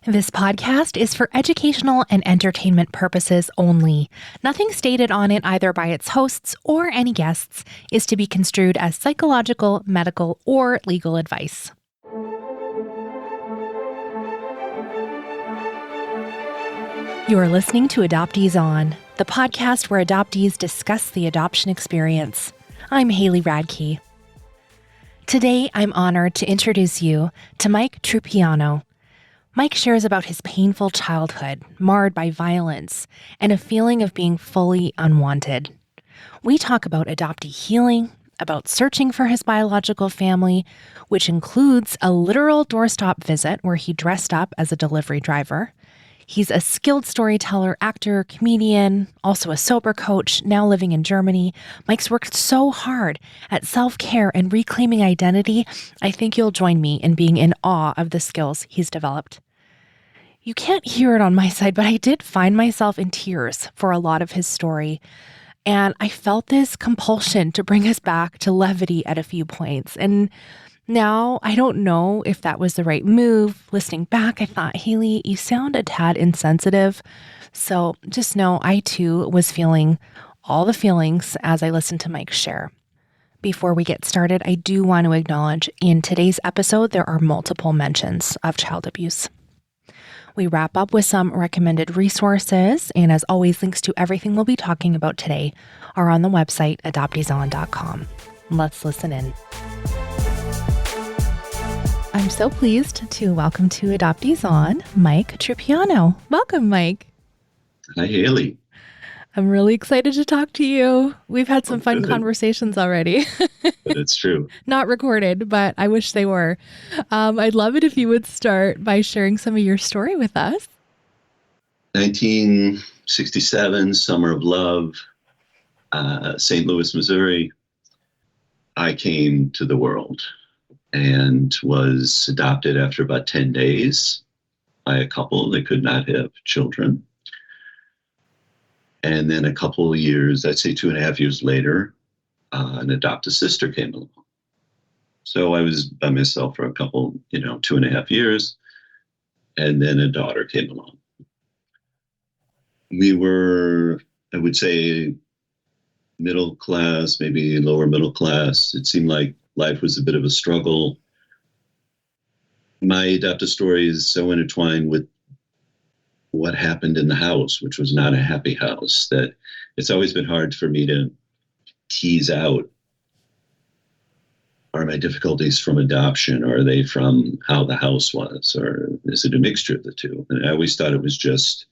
This podcast is for educational and entertainment purposes only. Nothing stated on it, either by its hosts or any guests, is to be construed as psychological, medical, or legal advice. You are listening to Adoptees On, the podcast where adoptees discuss the adoption experience. I'm Haley Radke. Today, I'm honored to introduce you to Mike Trupiano. Mike shares about his painful childhood, marred by violence, and a feeling of being fully unwanted. We talk about adoptee healing, about searching for his biological family, which includes a literal doorstop visit where he dressed up as a delivery driver. He's a skilled storyteller, actor, comedian, also a sober coach, now living in Germany. Mike's worked so hard at self-care and reclaiming identity. I think you'll join me in being in awe of the skills he's developed. You can't hear it on my side, but I did find myself in tears for a lot of his story. And I felt this compulsion to bring us back to levity at a few points. And now, I don't know if that was the right move. Listening back, I thought, Haley, you sound a tad insensitive. So just know I too was feeling all the feelings as I listened to Mike share. Before we get started, I do want to acknowledge in today's episode, there are multiple mentions of child abuse. We wrap up with some recommended resources, and as always, links to everything we'll be talking about today are on the website adopteeson.com. Let's listen in. I'm so pleased to welcome to Adoptees On, Mike Trupiano. Welcome, Mike. Hi, Haley. I'm really excited to talk to you. We've had some fun conversations already. But it's true. Not recorded, but I wish they were. I'd love it if you would start by sharing some of your story with us. 1967, Summer of Love, St. Louis, Missouri. I came to the world and was adopted after about 10 days by a couple that could not have children. And then a couple of years, I'd say 2.5 years later, an adopted sister came along. So I was by myself for a couple, 2.5 years, and then a daughter came along. We were, I would say, middle class, maybe lower middle class. It seemed like life was a bit of a struggle. My adoptive story is so intertwined with what happened in the house, which was not a happy house, that it's always been hard for me to tease out, are my difficulties from adoption, or are they from how the house was, or is it a mixture of the two? And I always thought it was just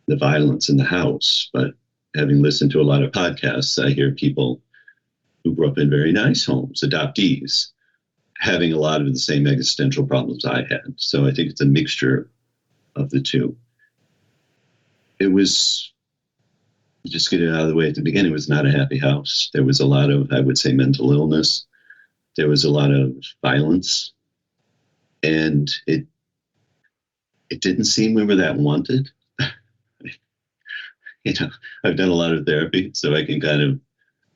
the violence in the house. But having listened to a lot of podcasts, I hear people who grew up in very nice homes, adoptees, having a lot of the same existential problems I had. So I think it's a mixture of the two. It was, just get it out of the way at the beginning, it was not a happy house. There was a lot of, I would say, mental illness. There was a lot of violence. And it didn't seem we were that wanted. I've done a lot of therapy, so I can kind of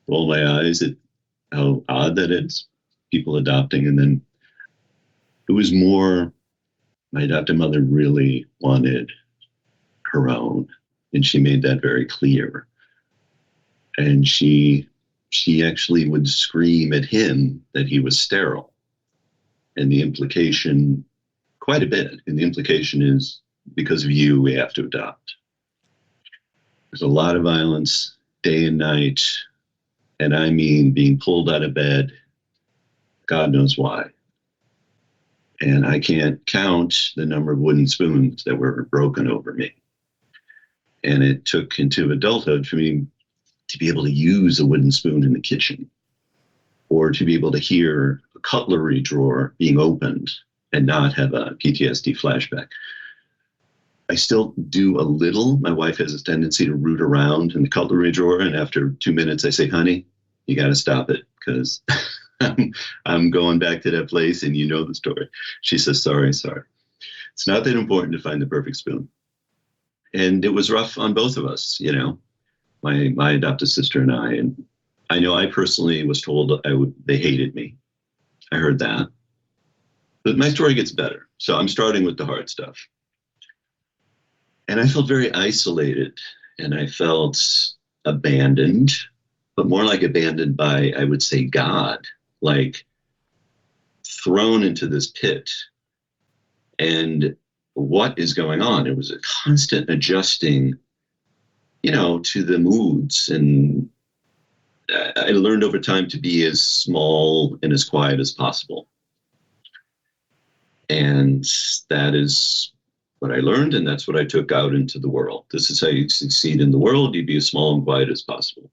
roll my eyes at how odd that it's, people adopting. And then it was more, my adopted mother really wanted her own, and she made that very clear. And she actually would scream at him that he was sterile. And the implication, quite a bit, and the implication is, because of you, we have to adopt. There's a lot of violence, day and night, and I mean being pulled out of bed, God knows why. And I can't count the number of wooden spoons that were broken over me. And it took into adulthood for me to be able to use a wooden spoon in the kitchen, or to be able to hear a cutlery drawer being opened and not have a PTSD flashback. I still do a little. My wife has a tendency to root around in the cutlery drawer, and after 2 minutes I say, honey, you got to stop it, because I'm going back to that place and you know the story. She says, sorry. It's not that important to find the perfect spoon. And it was rough on both of us, my adopted sister and I. And I know I personally was told they hated me. I heard that. But my story gets better. So I'm starting with the hard stuff. And I felt very isolated, and I felt abandoned, but more like abandoned by, I would say, God, like thrown into this pit. And what is going on? It was a constant adjusting, to the moods. And I learned over time to be as small and as quiet as possible. And that is what I learned, and that's what I took out into the world. This is how you succeed in the world. You be as small and quiet as possible.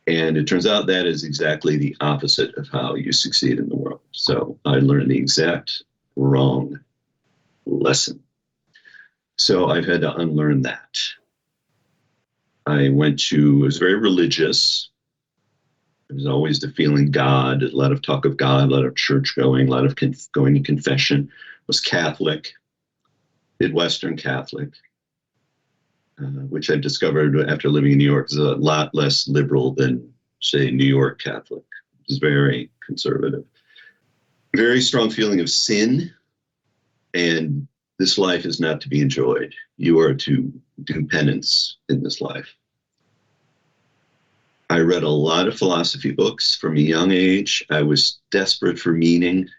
And it turns out that is exactly the opposite of how you succeed in the world. So I learned the exact wrong lesson. So I've had to unlearn that. I was very religious. There was always the feeling God, a lot of talk of God, a lot of church going, a lot of going to confession. Was Catholic, Midwestern Catholic, which I've discovered after living in New York is a lot less liberal than, say, New York Catholic. It's very conservative. Very strong feeling of sin, and this life is not to be enjoyed. You are to do penance in this life. I read a lot of philosophy books from a young age. I was desperate for meaning.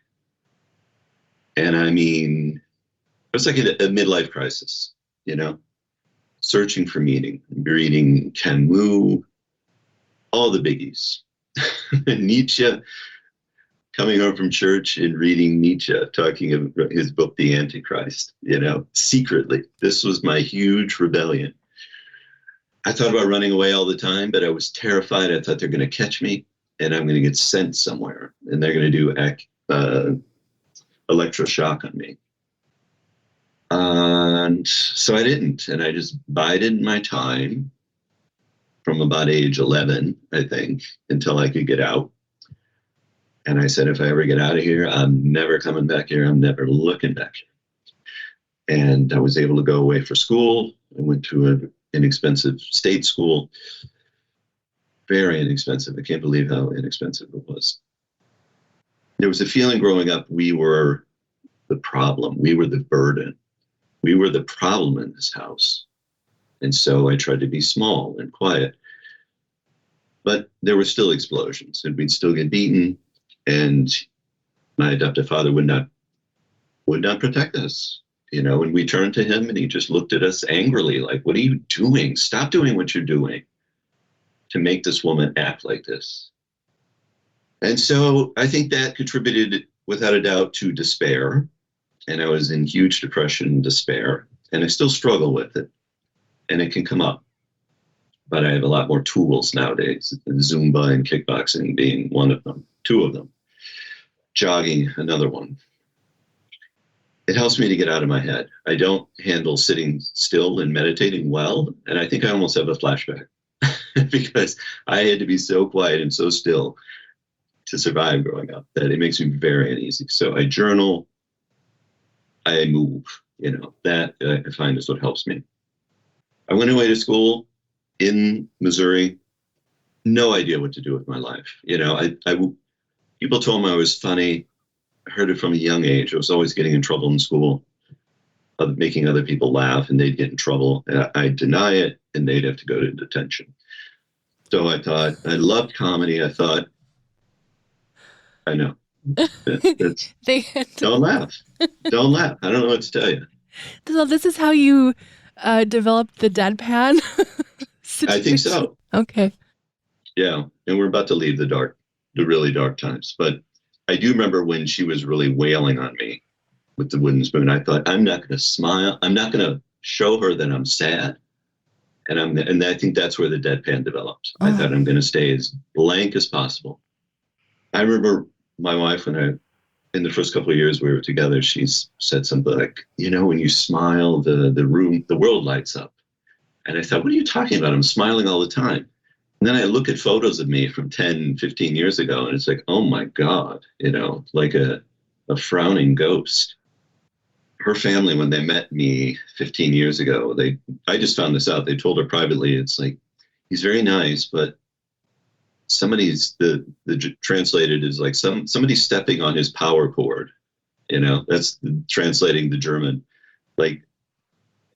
And I mean, it was like a midlife crisis, searching for meaning, reading Camus, all the biggies. Nietzsche, coming home from church and reading Nietzsche, talking about his book, The Antichrist, secretly. This was my huge rebellion. I thought about running away all the time, but I was terrified. I thought they're going to catch me and I'm going to get sent somewhere and they're going to do electroshock on me. And so I didn't. And I just bided my time from about age 11, I think, until I could get out. And I said, if I ever get out of here, I'm never coming back here. I'm never looking back here. And I was able to go away for school. I went to an inexpensive state school. Very inexpensive. I can't believe how inexpensive it was. There was a feeling growing up, we were the problem. We were the burden. We were the problem in this house. And so I tried to be small and quiet. But there were still explosions and we'd still get beaten. And my adoptive father would not protect us, and we turned to him and he just looked at us angrily, like, what are you doing? Stop doing what you're doing to make this woman act like this. And so I think that contributed without a doubt to despair. And I was in huge depression and despair, and I still struggle with it, and it can come up. But I have a lot more tools nowadays, Zumba and kickboxing being one of them, two of them, jogging, another one. It helps me to get out of my head. I don't handle sitting still and meditating well, and I think I almost have a flashback because I had to be so quiet and so still to survive growing up that it makes me very uneasy. So I journal, I move, that I find is what helps me. I went away to school in Missouri, no idea what to do with my life. People told me I was funny. I heard it from a young age. I was always getting in trouble in school, of making other people laugh, and they'd get in trouble. And I'd deny it, and they'd have to go to detention. So I thought, I loved comedy. I thought, I know. Don't laugh. Don't laugh. I don't know what to tell you. So this is how you developed the deadpan situation? I think so. Okay. Yeah. And we're about to leave the really dark times. But I do remember when she was really wailing on me with the wooden spoon. I thought, I'm not going to smile. I'm not going to show her that I'm sad. And I think that's where the deadpan developed. I thought I'm going to stay as blank as possible. I remember my wife, in the first couple of years we were together, she said something like, when you smile, the world lights up. And I thought, what are you talking about? I'm smiling all the time. And then I look at photos of me from 10, 15 years ago, and it's like, oh my God, like a frowning ghost. Her family, when they met me 15 years ago, I just found this out. They told her privately, it's like, he's very nice, but somebody's, the translated is like somebody's stepping on his power cord. That's translating the German. Like,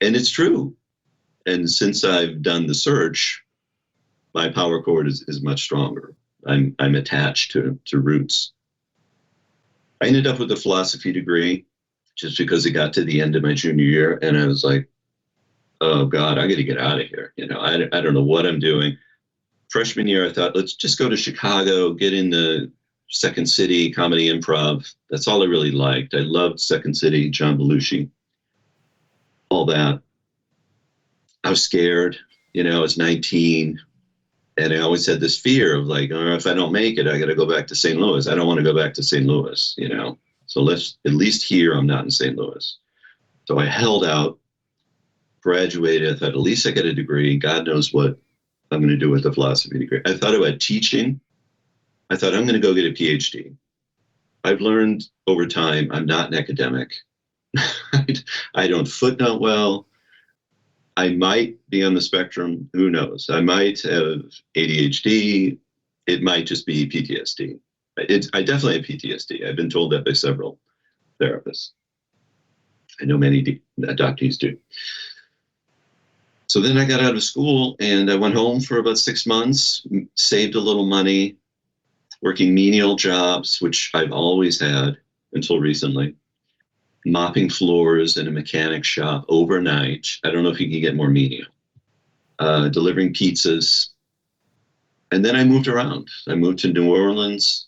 and it's true. And since I've done the search, my power cord is much stronger. I'm attached to roots. I ended up with a philosophy degree just because it got to the end of my junior year, and I was like, oh God, I got to get out of here. I don't know what I'm doing. Freshman year, I thought, let's just go to Chicago, get into Second City, comedy improv. That's all I really liked. I loved Second City, John Belushi, all that. I was scared, I was 19, and I always had this fear of like, oh, if I don't make it, I got to go back to St. Louis. I don't want to go back to St. Louis, So let's, at least here, I'm not in St. Louis. So I held out, graduated. I thought, at least I get a degree. God knows what I'm going to do with a philosophy degree. I thought about teaching. I thought, I'm going to go get a PhD. I've learned over time, I'm not an academic. I don't footnote well. I might be on the spectrum. Who knows? I might have ADHD. It might just be PTSD. I definitely have PTSD. I've been told that by several therapists. I know many adoptees do. So then I got out of school and I went home for about 6 months, saved a little money, working menial jobs, which I've always had until recently. Mopping floors in a mechanic shop overnight. I don't know if you can get more menial. Delivering pizzas. And then I moved around. I moved to New Orleans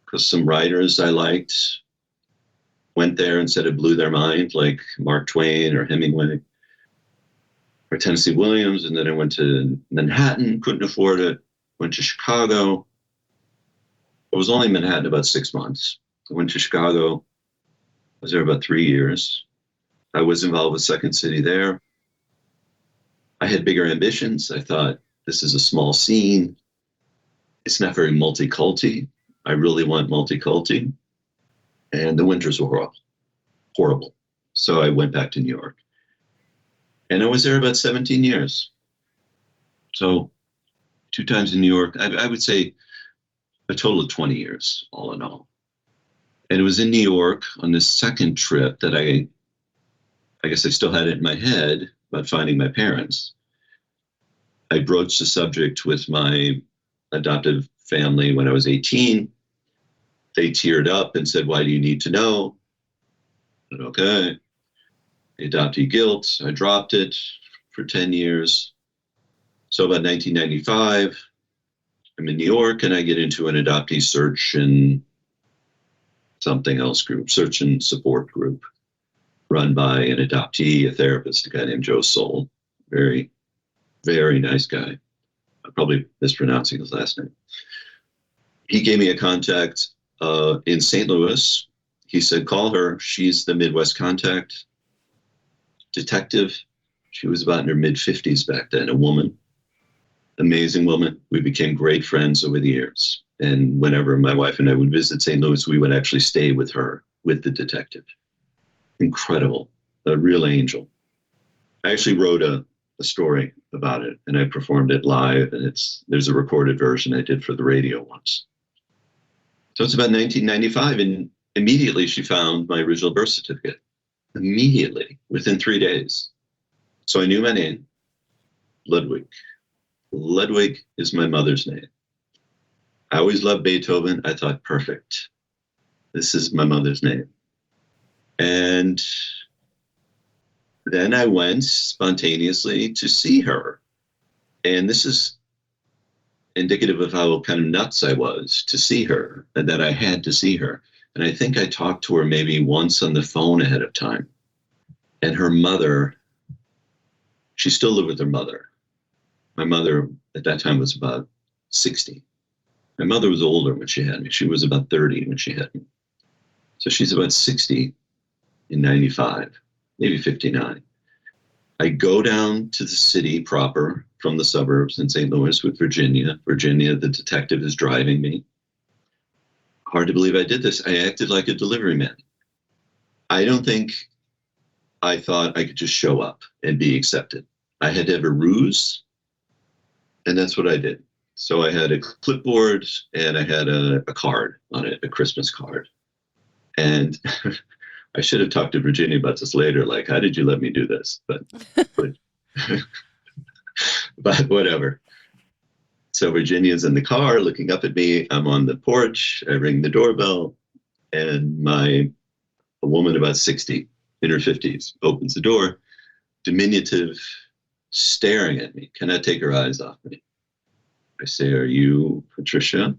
because some writers I liked went there and said it blew their mind, like Mark Twain or Hemingway or Tennessee Williams. And then I went to Manhattan, couldn't afford it. Went to Chicago. I was only in Manhattan about 6 months. I went to Chicago. I was there about 3 years. I was involved with Second City there. I had bigger ambitions. I thought, this is a small scene. It's not very multi-culti. I really want multi-culti. And the winters were horrible. So I went back to New York. And I was there about 17 years. So 2 times in New York, I would say a total of 20 years, all in all. And it was in New York on this second trip that I guess I still had it in my head about finding my parents. I broached the subject with my adoptive family when I was 18. They teared up and said, why do you need to know? I said, okay. The adoptee guilt, I dropped it for 10 years. So about 1995, I'm in New York and I get into an adoptee search and something else group, search and support group, run by an adoptee, a therapist, a guy named Joe Soul. Very, very nice guy. I'm probably mispronouncing his last name. He gave me a contact in St. Louis. He said, call her. She's the Midwest contact detective. She was about in her mid-50s back then, a woman. Amazing woman. We became great friends over the years. And whenever my wife and I would visit St. Louis, we would actually stay with her, with the detective. Incredible. A real angel. I actually wrote a story about it, and I performed it live, and there's a recorded version I did for the radio once. So it's about 1995, and immediately she found my original birth certificate. Immediately, within 3 days. So I knew my name, Ludwig. Ludwig is my mother's name. I always loved Beethoven. I thought, perfect. This is my mother's name. And then I went spontaneously to see her. And this is indicative of how kind of nuts I was to see her, and that I had to see her. And I think I talked to her maybe once on the phone ahead of time. And her mother, she still lived with her mother. My mother at that time was about 60. My mother was older when she had me. She was about 30 when she had me. So she's about 60 in 95, maybe 59. I go down to the city proper from the suburbs in St. Louis with Virginia. Virginia, the detective is driving me. Hard to believe I did this. I acted like a delivery man. I don't think I thought I could just show up and be accepted. I had to have a ruse, and that's what I did. So I had a clipboard and I had a card on it, a Christmas card. And I should have talked to Virginia about this later. Like, how did you let me do this? But but whatever. So Virginia's in the car looking up at me. I'm on the porch. I ring the doorbell, and a woman about 60, in her 50s, opens the door, diminutive, staring at me. Cannot take her eyes off me. I say, "Are you Patricia?"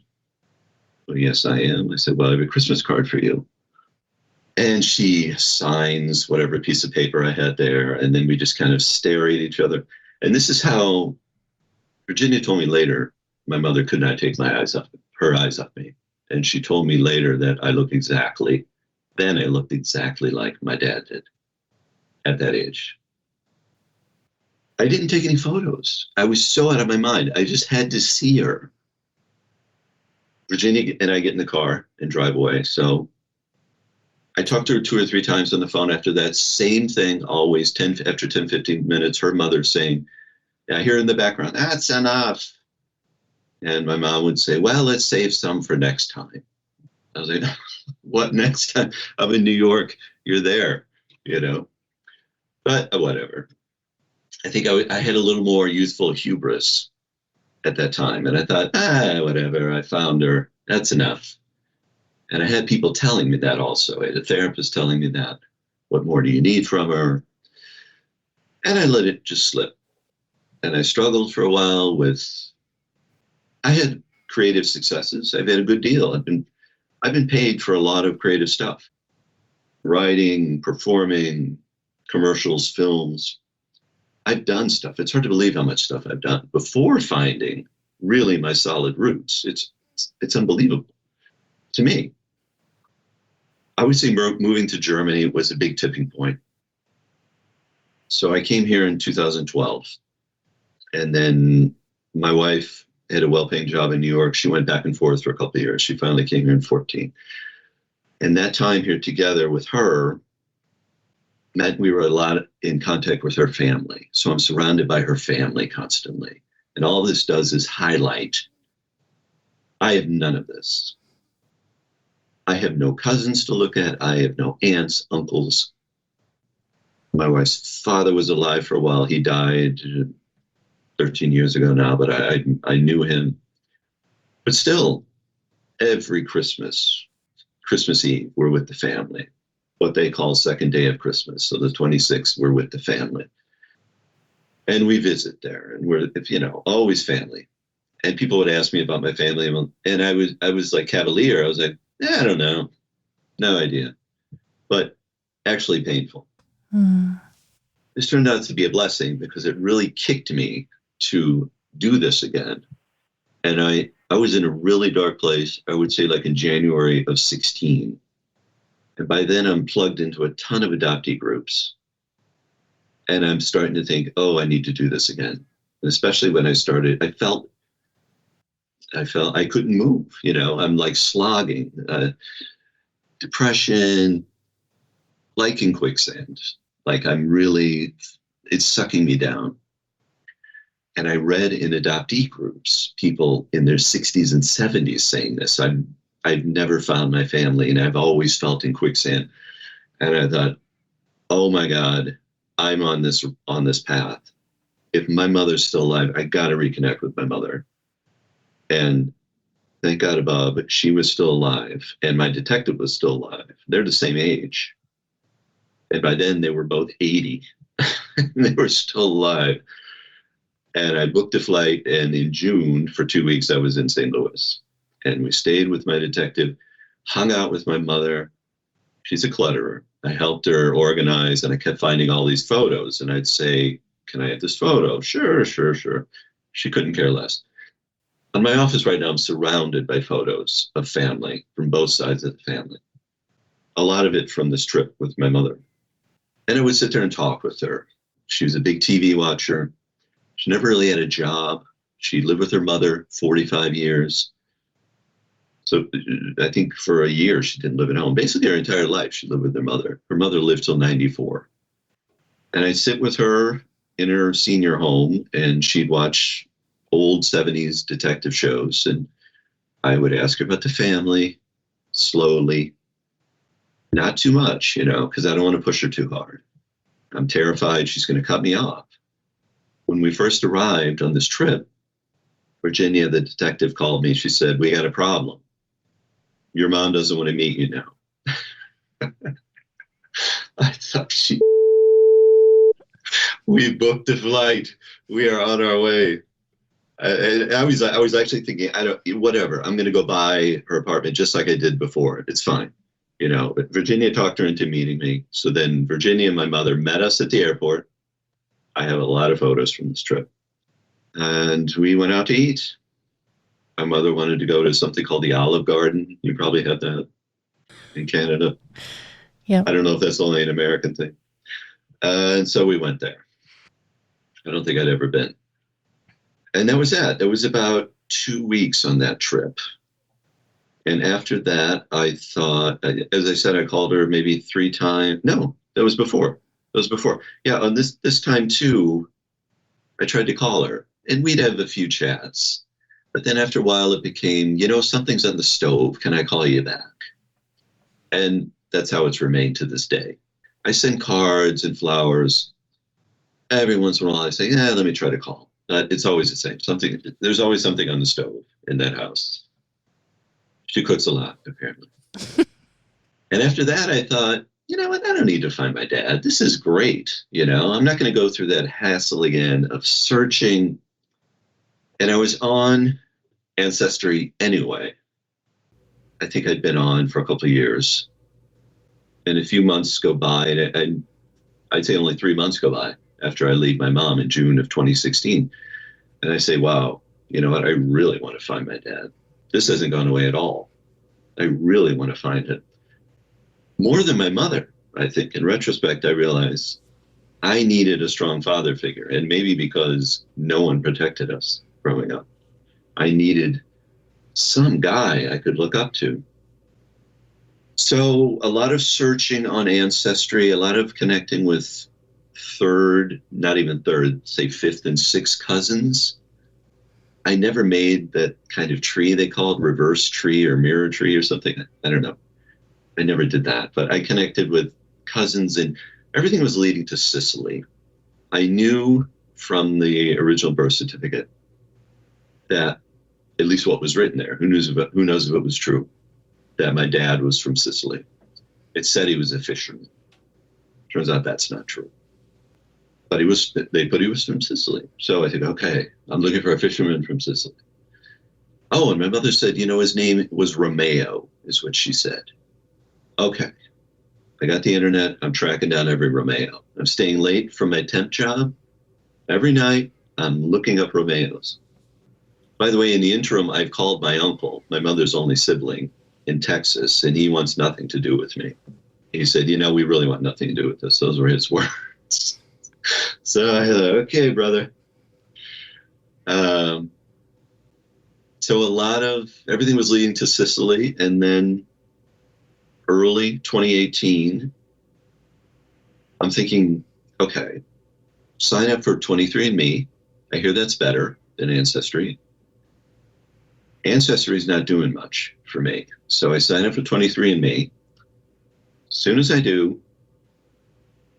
"Well, yes, I am." I said, "Well, I have a Christmas card for you." And she signs whatever piece of paper I had there, and then we just kind of stare at each other. And this is how Virginia told me later, my mother could not take her eyes off me. And she told me later that I looked exactly like my dad did at that age. I didn't take any photos. I was so out of my mind. I just had to see her. Virginia and I get in the car and drive away. So I talked to her 2 or 3 times on the phone after that. Same thing, always after 10, 15 minutes, her mother saying, I hear in the background, "That's enough." And my mom would say, "Well, let's save some for next time." I was like, what next time? I'm in New York. You're there, But whatever. I think I had a little more youthful hubris at that time. And I thought, whatever. I found her. That's enough. And I had people telling me that also. I had a therapist telling me that. What more do you need from her? And I let it just slip. And I struggled for a while I had creative successes. I've had a good deal. I've been paid for a lot of creative stuff. Writing, performing, commercials, films. I've done stuff. It's hard to believe how much stuff I've done before finding really my solid roots. It's unbelievable to me. I would say moving to Germany was a big tipping point. So I came here in 2012. And then my wife had a well-paying job in New York. She went back and forth for a couple of years. She finally came here in 2014. And that time here together with her meant we were a lot in contact with her family. So I'm surrounded by her family constantly. And all this does is highlight, I have none of this. I have no cousins to look at. I have no aunts, uncles. My wife's father was alive for a while. He died 13 years ago now, but I knew him. But still, every Christmas Eve, we're with the family. What they call second day of Christmas. So the 26th, we're with the family. And we visit there, and we're, always family. And people would ask me about my family, and I was like cavalier. I was like, I don't know. No idea. But actually painful. Mm. This turned out to be a blessing because it really kicked me to do this again. And I was in a really dark place, I would say like in January of 16. And by then I'm plugged into a ton of adoptee groups. And I'm starting to think, I need to do this again. And especially when I started, I felt I couldn't move, I'm like slogging, depression, like in quicksand, like it's sucking me down. And I read in adoptee groups, people in their 60s and 70s saying this. I've never found my family, and I've always felt in quicksand. And I thought, oh my God, I'm on this path. If my mother's still alive, I got to reconnect with my mother. And thank God above, she was still alive, and my detective was still alive. They're the same age. And by then they were both 80. They were still alive. And I booked a flight, and in June, for 2 weeks, I was in St. Louis. And we stayed with my detective, hung out with my mother. She's a clutterer. I helped her organize, and I kept finding all these photos. And I'd say, can I have this photo? Sure. She couldn't care less. In my office right now, I'm surrounded by photos of family from both sides of the family. A lot of it from this trip with my mother. And I would sit there and talk with her. She was a big TV watcher. She never really had a job. She lived with her mother 45 years. So I think for a year, she didn't live at home. Basically, her entire life, she lived with her mother. Her mother lived till 94. And I'd sit with her in her senior home, and she'd watch old 70s detective shows. And I would ask her about the family slowly. Not too much, because I don't want to push her too hard. I'm terrified she's going to cut me off. When we first arrived on this trip, Virginia, the detective, called me. She said, "We got a problem. Your mom doesn't want to meet you now." I thought, we booked a flight. We are on our way. I was actually thinking, whatever. I'm going to go buy her apartment just like I did before. It's fine. But Virginia talked her into meeting me. So then Virginia and my mother met us at the airport. I have a lot of photos from this trip. And we went out to eat. My mother wanted to go to something called the Olive Garden. You probably have that in Canada. Yeah. I don't know if that's only an American thing. And so we went there. I don't think I'd ever been. And that was that. There was about 2 weeks on that trip. And after that, I thought, as I said, I called her maybe 3 times. No, that was before. Yeah, on this time too, I tried to call her and we'd have a few chats. But then after a while it became, something's on the stove. Can I call you back? And that's how it's remained to this day. I send cards and flowers. Every once in a while I say, let me try to call. It's always the same. There's always something on the stove in that house. She cooks a lot, apparently. And after that, I thought, you know what? I don't need to find my dad. This is great. I'm not going to go through that hassle again of searching. And I was on Ancestry anyway. I think I'd been on for a couple of years. And a few months go by, and I'd say only 3 months go by after I leave my mom in June of 2016. And I say, wow, you know what? I really want to find my dad. This hasn't gone away at all. I really want to find him. More than my mother, I think. In retrospect, I realized I needed a strong father figure. And maybe because no one protected us growing up, I needed some guy I could look up to. So a lot of searching on Ancestry, a lot of connecting with third, not even third, say fifth and sixth cousins. I never made that kind of tree they called reverse tree or mirror tree or something. I don't know. I never did that, but I connected with cousins and everything was leading to Sicily. I knew from the original birth certificate that at least what was written there, who knows if it was true, that my dad was from Sicily. It said he was a fisherman. Turns out that's not true. But they put he was from Sicily. So I said, okay, I'm looking for a fisherman from Sicily. Oh, and my mother said, his name was Romeo, is what she said. Okay, I got the internet. I'm tracking down every Romeo. I'm staying late from my temp job. Every night, I'm looking up Romeos. By the way, in the interim, I've called my uncle, my mother's only sibling, in Texas, and he wants nothing to do with me. He said, we really want nothing to do with this. Those were his words. So I thought, okay, brother. So everything was leading to Sicily, and then early 2018, I'm thinking, okay, sign up for 23andMe. I hear that's better than Ancestry. Ancestry is not doing much for me. So I sign up for 23andMe. As soon as I do,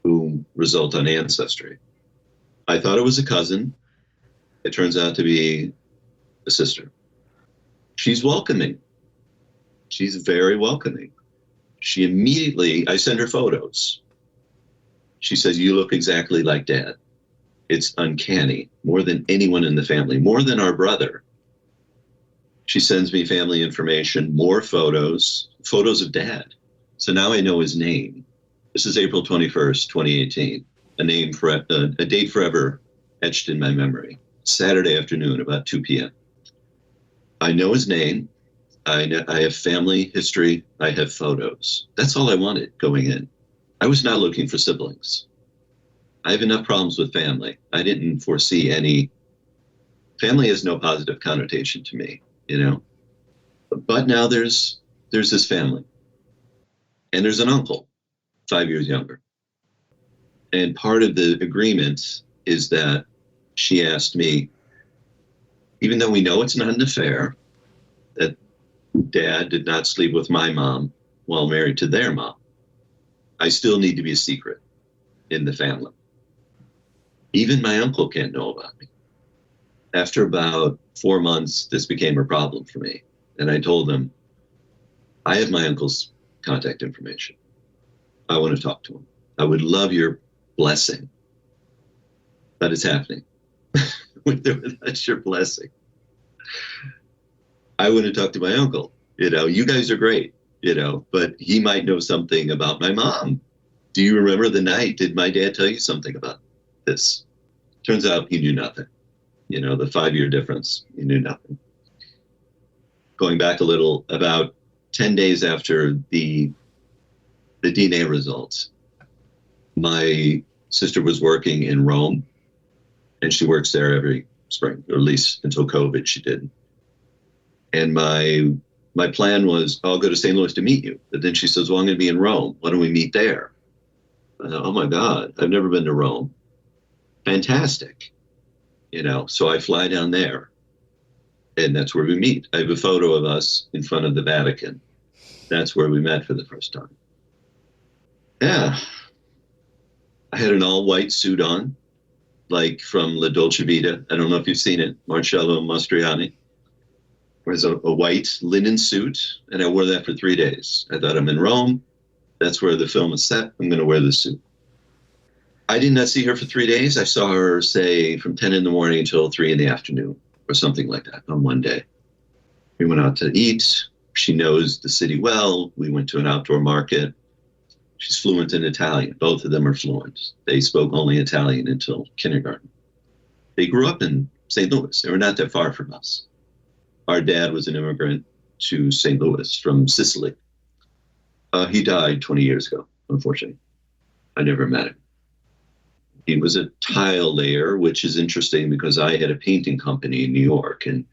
boom, result on Ancestry. I thought it was a cousin. It turns out to be a sister. She's welcoming. She's very welcoming. She immediately, I send her photos. She says, you look exactly like Dad. It's uncanny, more than anyone in the family, more than our brother. She sends me family information, more photos of Dad. So now I know his name. This is April 21st, 2018. A date forever etched in my memory. Saturday afternoon, about 2 p.m. I know his name. I have family history. I have photos. That's all I wanted going in. I was not looking for siblings. I have enough problems with family. I didn't foresee any. Family has no positive connotation to me, But now there's this family. And there's an uncle, 5 years younger. And part of the agreement is that she asked me, even though we know it's not an affair, that Dad did not sleep with my mom while married to their mom. I still need to be a secret in the family. Even my uncle can't know about me. After about 4 months, this became a problem for me. And I told them, I have my uncle's contact information. I want to talk to him. I would love your blessing. But it's happening. That's your blessing. I want to talk to my uncle. You guys are great, but he might know something about my mom. Do you remember the night? Did my dad tell you something about this? Turns out he knew nothing. The 5-year difference, he knew nothing. Going back a little, about 10 days after the DNA results, my sister was working in Rome, and she works there every spring, or at least until COVID she did. And my plan was, I'll go to St. Louis to meet you. But then she says, well, I'm going to be in Rome. Why don't we meet there? I thought, oh my God, I've never been to Rome. Fantastic. So I fly down there, and that's where we meet. I have a photo of us in front of the Vatican. That's where we met for the first time. Yeah. I had an all-white suit on, like from La Dolce Vita. I don't know if you've seen it, Marcello Mastroianni. Wears a white linen suit, and I wore that for 3 days. I thought, I'm in Rome. That's where the film is set. I'm going to wear this suit. I did not see her for 3 days. I saw her, say, from 10 in the morning until 3 in the afternoon or something like that on one day. We went out to eat. She knows the city well. We went to an outdoor market. She's fluent in Italian. Both of them are fluent. They spoke only Italian until kindergarten. They grew up in St. Louis. They were not that far from us. Our dad was an immigrant to St. Louis from Sicily. He died 20 years ago, unfortunately. I never met him. He was a tile layer, which is interesting because I had a painting company in New York, and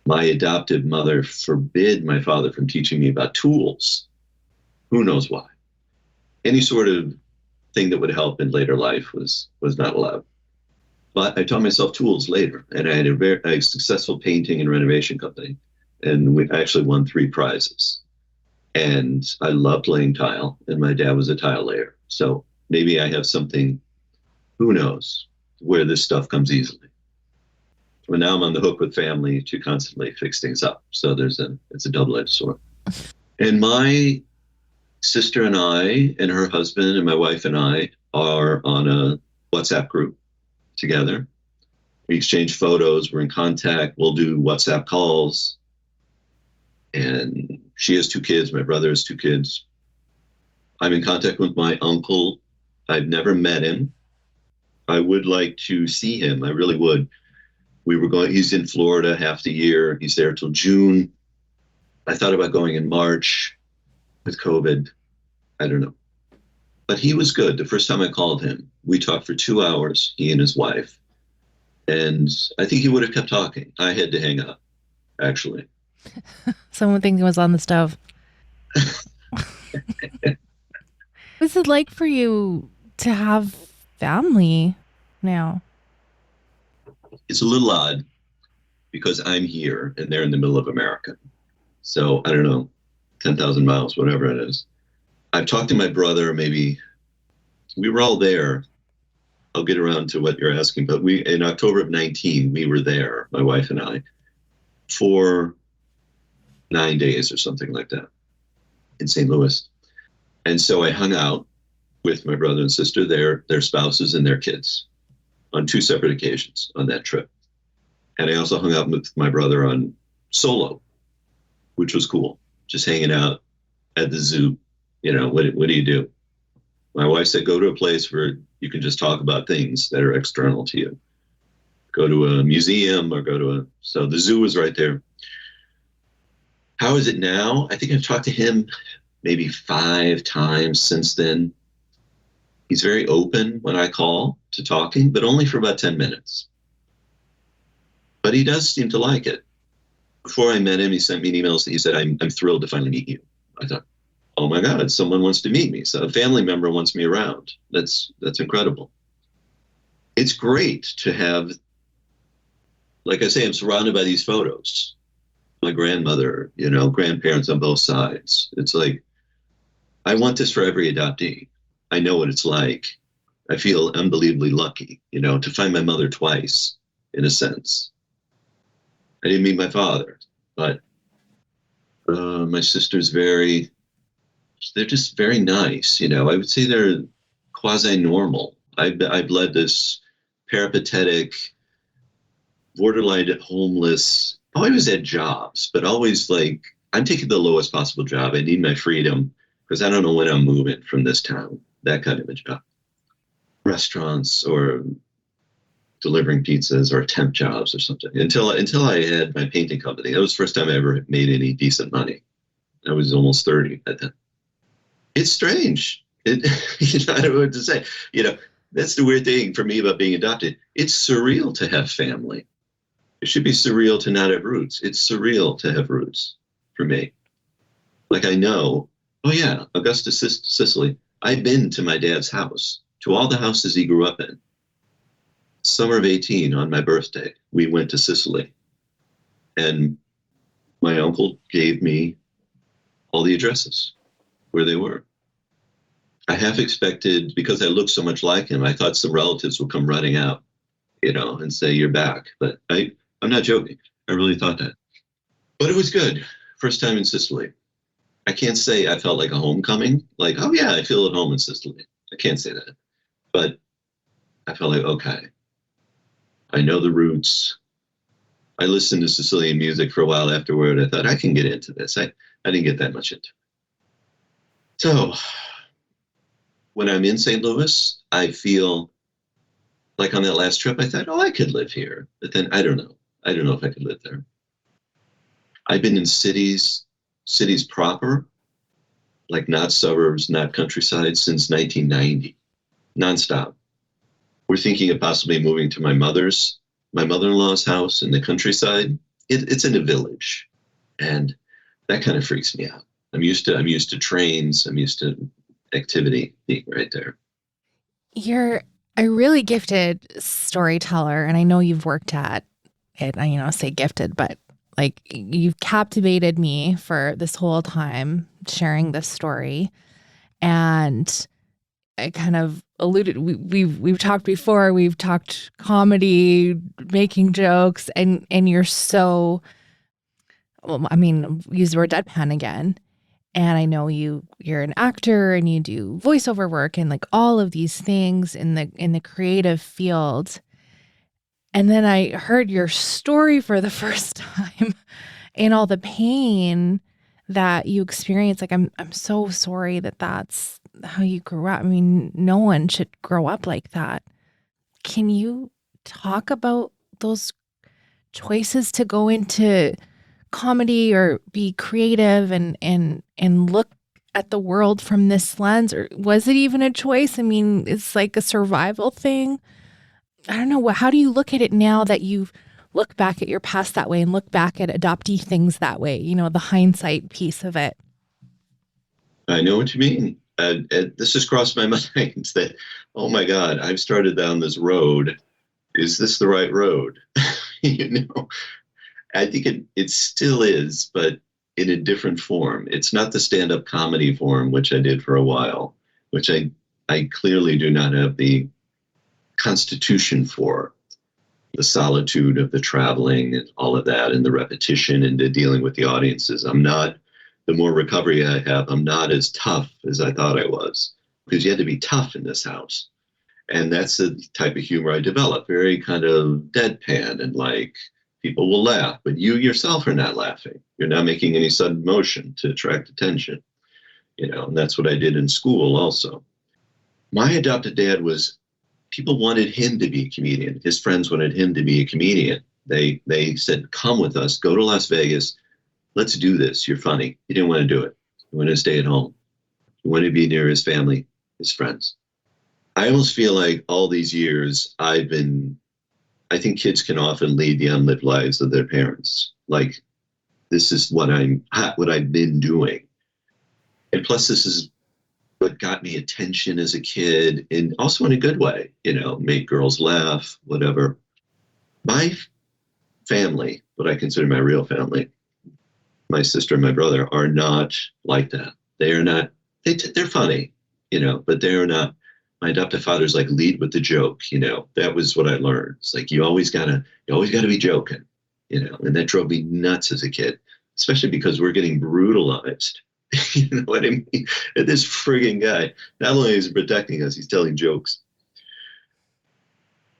my adoptive mother forbid my father from teaching me about tools. Who knows why? Any sort of thing that would help in later life was not allowed. But I taught myself tools later, and I had a very successful painting and renovation company, and we actually won 3 prizes. And I loved laying tile, and my dad was a tile layer. So maybe I have something, who knows, where this stuff comes easily. Well, now I'm on the hook with family to constantly fix things up. So it's a double-edged sword. And my sister and I and her husband and my wife and I are on a WhatsApp group together. We exchange photos. We're in contact. We'll do WhatsApp calls. And she has 2 kids. My brother has 2 kids. I'm in contact with my uncle. I've never met him. I would like to see him. I really would. He's in Florida half the year. He's there till June. I thought about going in March with COVID. I don't know. But he was good. The first time I called him, we talked for 2 hours, he and his wife. And I think he would have kept talking. I had to hang up, actually. Someone thinking it was on the stove. What's it like for you to have family now? It's a little odd because I'm here and they're in the middle of America. So I don't know, 10,000 miles, whatever it is. I've talked to my brother, maybe we were all there. I'll get around to what you're asking, but in October of 19, we were there, my wife and I, for 9 days or something like that in St. Louis. And so I hung out with my brother and sister, their spouses and their kids on 2 separate occasions on that trip. And I also hung out with my brother on solo, which was cool. Just hanging out at the zoo. What do you do? My wife said, go to a place where you can just talk about things that are external to you. Go to a museum or so the zoo was right there. How is it now? I think I've talked to him maybe 5 times since then. He's very open when I call to talking, but only for about 10 minutes. But he does seem to like it. Before I met him, he sent me an email. He said, I'm thrilled to finally meet you. I thought, oh my God, someone wants to meet me. So a family member wants me around. That's incredible. It's great to have, like I say, I'm surrounded by these photos. My grandmother, grandparents on both sides. It's like, I want this for every adoptee. I know what it's like. I feel unbelievably lucky, to find my mother twice, in a sense. I didn't meet my father, but my sister's they're just very nice. I would say they're quasi-normal. I've led this peripatetic, borderline homeless, always had jobs, but always like, I'm taking the lowest possible job. I need my freedom because I don't know when I'm moving from this town, that kind of a job. Restaurants or delivering pizzas or temp jobs or something until I had my painting company. That was the first time I ever made any decent money. I was almost 30 at that. It's strange. I don't know what to say. That's the weird thing for me about being adopted. It's surreal to have family. It should be surreal to not have roots. It's surreal to have roots for me. Like I know, oh yeah, Augusta, Sicily. I've been to my dad's house, to all the houses he grew up in. Summer of 18, on my birthday, we went to Sicily. And my uncle gave me all the addresses where they were. I half expected, because I looked so much like him, I thought some relatives would come running out, and say, you're back. But I'm not joking. I really thought that. But it was good. First time in Sicily. I can't say I felt like a homecoming. Like, oh yeah, I feel at home in Sicily. I can't say that. But I felt like, okay, I know the roots. I listened to Sicilian music for a while afterward. I thought I can get into this. I didn't get that much into it. So when I'm in St. Louis, I feel like on that last trip, I thought, oh, I could live here. But then I don't know. I don't know if I could live there. I've been in cities proper, like not suburbs, not countryside, since 1990, nonstop. We're thinking of possibly moving to my mother-in-law's house in the countryside. It's in a village, and that kind of freaks me out. I'm used to trains. I'm used to activity being right there. You're a really gifted storyteller, and I know you've worked at it. I say gifted, but like you've captivated me for this whole time sharing this story. And I kind of alluded, we've talked before, we've talked comedy, making jokes, and you're so, well, use the word deadpan again. And I know you're an actor and you do voiceover work and like all of these things in the creative field. And then I heard your story for the first time and all the pain that you experienced. Like, I'm so sorry that that's how you grew up. No one should grow up like that. Can you talk about those choices to go into comedy or be creative and look at the world from this lens? Or was it even a choice? It's like a survival thing. I don't know. How do you look at it now that you've looked back at your past that way and look back at adoptee things that way, the hindsight piece of it? I know what you mean. This has crossed my mind that, oh my God, I've started down this road. Is this the right road? I think it still is, but in a different form. It's not the stand-up comedy form, which I did for a while, which I clearly do not have the constitution for. The solitude of the traveling and all of that, and the repetition and the dealing with the audiences. The more recovery I have, I'm not as tough as I thought I was, because you had to be tough in this house. And that's the type of humor I develop, very kind of deadpan, and like people will laugh, but you yourself are not laughing. You're not making any sudden motion to attract attention, and that's what I did in school also. My adopted dad people wanted him to be a comedian. His friends wanted him to be a comedian. They said, come with us, go to Las Vegas. Let's do this. You're funny. He didn't want to do it. He wanted to stay at home. He wanted to be near his family, his friends. I almost feel like all these years I think kids can often lead the unlived lives of their parents. Like, this is what I've been doing. And plus, this is what got me attention as a kid, and also in a good way, make girls laugh, whatever. My family, what I consider my real family, my sister and my brother, are not like that. They are not they're funny, but they're not. My adoptive father's like, lead with the joke, That was what I learned. It's like you always gotta be joking, and that drove me nuts as a kid, especially because we're getting brutalized. You know what I mean? And this frigging guy, not only is he protecting us, he's telling jokes.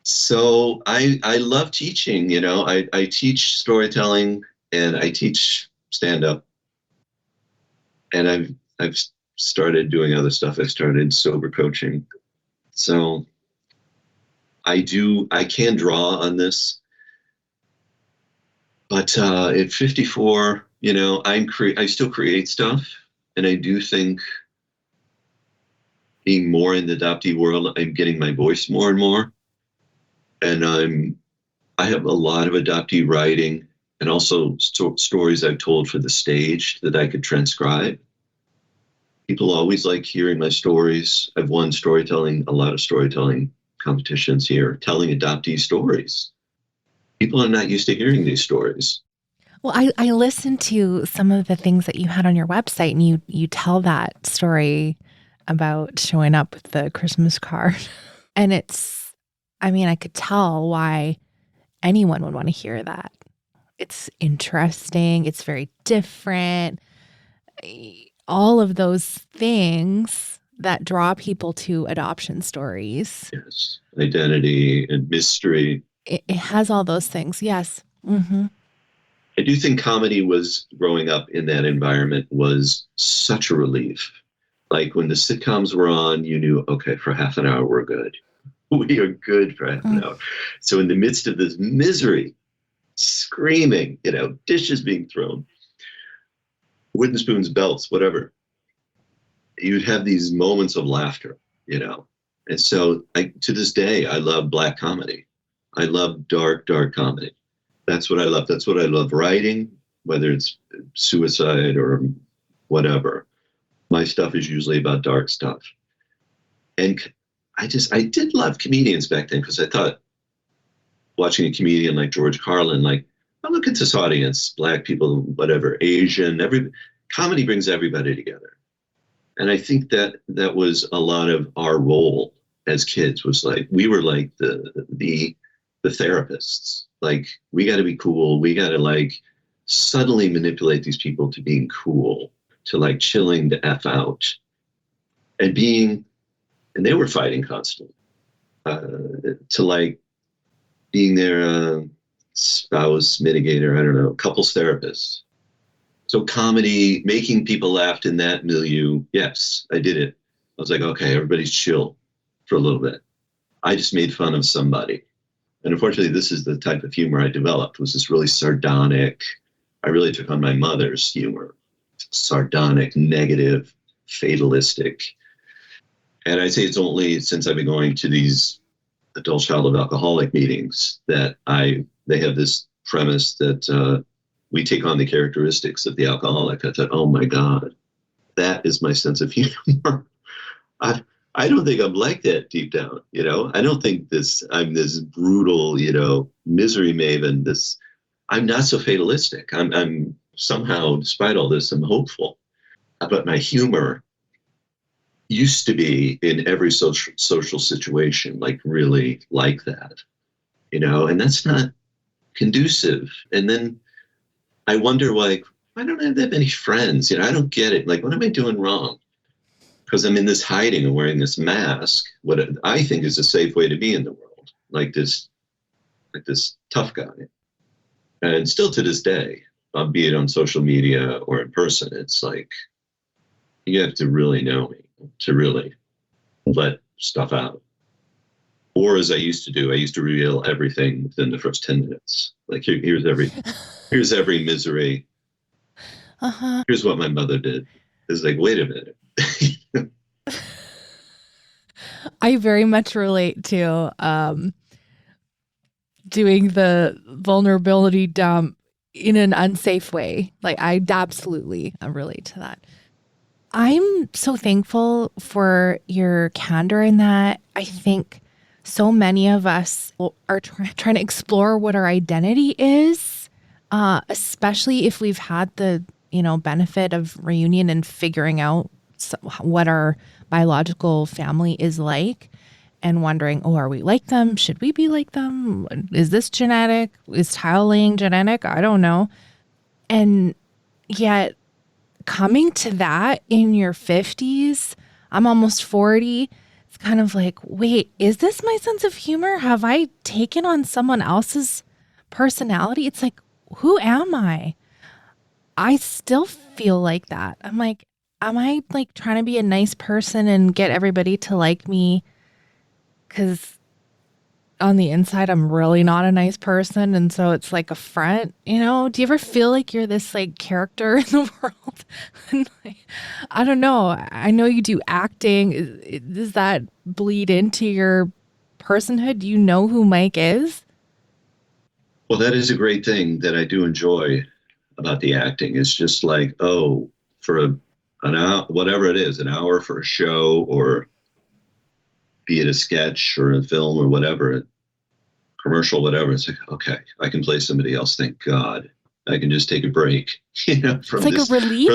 So I love teaching, I teach storytelling and I teach stand-up, and I've started doing other stuff. I started sober coaching. So I can draw on this, but at 54, I still create stuff, and I do think being more in the adoptee world, I'm getting my voice more and more, and I have a lot of adoptee writing and also stories I've told for the stage that I could transcribe. People always like hearing my stories. I've won a lot of storytelling competitions here, telling adoptee stories. People are not used to hearing these stories. Well, I listened to some of the things that you had on your website, and you tell that story about showing up with the Christmas card. And I could tell why anyone would want to hear that. It's interesting. It's very different. All of those things that draw people to adoption stories. Yes. Identity and mystery. It has all those things. Yes. Mm-hmm. I do think comedy growing up in that environment was such a relief. Like when the sitcoms were on, you knew, okay, for half an hour, we're good. We are good for half an hour. So in the midst of this misery, screaming, dishes being thrown, wooden spoons, belts, whatever, you'd have these moments of laughter, And so to this day, I love black comedy. I love dark, dark comedy. That's what I love. That's what I love writing, whether it's suicide or whatever. My stuff is usually about dark stuff. And I did love comedians back then, because I thought, watching a comedian like George Carlin, like, oh, look at this audience, black people, whatever, Asian, comedy brings everybody together. And I think that was a lot of our role as kids, was like, we were like the therapists. Like, we got to be cool. We got to like subtly manipulate these people to being cool, to like chilling the F out and they were fighting constantly, to like being their spouse mitigator, I don't know, couples therapist. So comedy, making people laugh in that milieu, yes, I did it. I was like, okay, everybody's chill for a little bit. I just made fun of somebody. And unfortunately, this is the type of humor I developed, was this really sardonic. I really took on my mother's humor. Sardonic, negative, fatalistic. And I'd say it's only since I've been going to these adult child of alcoholic meetings that they have this premise that we take on the characteristics of the alcoholic. I thought, oh my God, that is my sense of humor. I don't think I'm like that deep down, I don't think I'm this brutal, misery maven, I'm not so fatalistic. I'm somehow, despite all this, I'm hopeful. But my humor used to be in every social situation, like really like that, and that's not conducive. And then I wonder, like, why don't I have that many friends? I don't get it. Like, what am I doing wrong? Because I'm in this hiding and wearing this mask, what I think is a safe way to be in the world, like this tough guy. And still to this day, be it on social media or in person, it's like, you have to really know me to really let stuff out. Or as I used to do, I used to reveal everything within the first 10 minutes. Like, here's every misery. Uh-huh. Here's what my mother did. It's like, wait a minute. I very much relate to doing the vulnerability dump in an unsafe way. Like, I absolutely relate to that. I'm so thankful for your candor in that. I think so many of us are trying to explore what our identity is, especially if we've had the benefit of reunion and figuring out what our biological family is like and wondering, oh, are we like them? Should we be like them? Is this genetic? Is tiling genetic? I don't know. And yet coming to that in your 50s, I'm almost 40. It's kind of like, wait, is this my sense of humor? Have I taken on someone else's personality? It's like, who am I? I still feel like that. I'm like, am I like trying to be a nice person and get everybody to like me? Because on the inside, I'm really not a nice person. And so it's like a front, Do you ever feel like you're this like character in the world? And like, I don't know. I know you do acting. Does that bleed into your personhood? Do you know who Mike is? Well, that is a great thing that I do enjoy about the acting. It's just like, oh, for an hour, whatever it is, an hour for a show, or be it a sketch or a film or whatever, commercial, whatever. It's like, okay, I can play somebody else. Thank God. I can just take a break, from It's like a relief.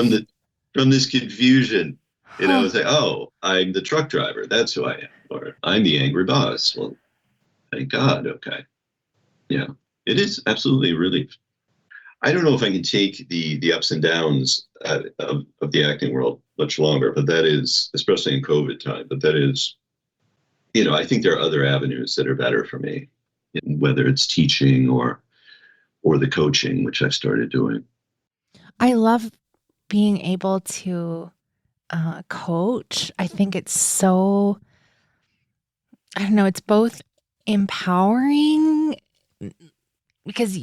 From this confusion. Huh. It's like, oh, I'm the truck driver. That's who I am. Or I'm the angry boss. Well, thank God. Okay. Yeah. It is absolutely a relief. I don't know if I can take the ups and downs of the acting world much longer, but that is, especially in COVID time, but that is, I think there are other avenues that are better for me, whether it's teaching or the coaching, which I've started doing. I love being able to coach. I think it's so, I don't know, it's both empowering because